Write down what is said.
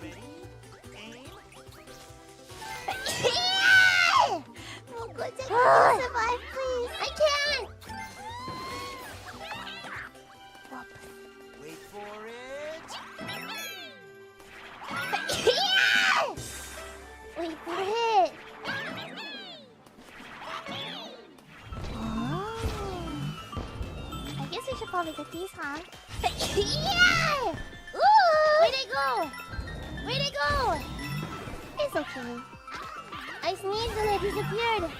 Ready? Aim. Moco, can you survive, please? I can't! Wait for it. Wait for it. Oh. I guess we should probably get these, huh? Yeah! Ooh! Where'd they go? Where'd they go? It's okay. I sneezed and they disappeared.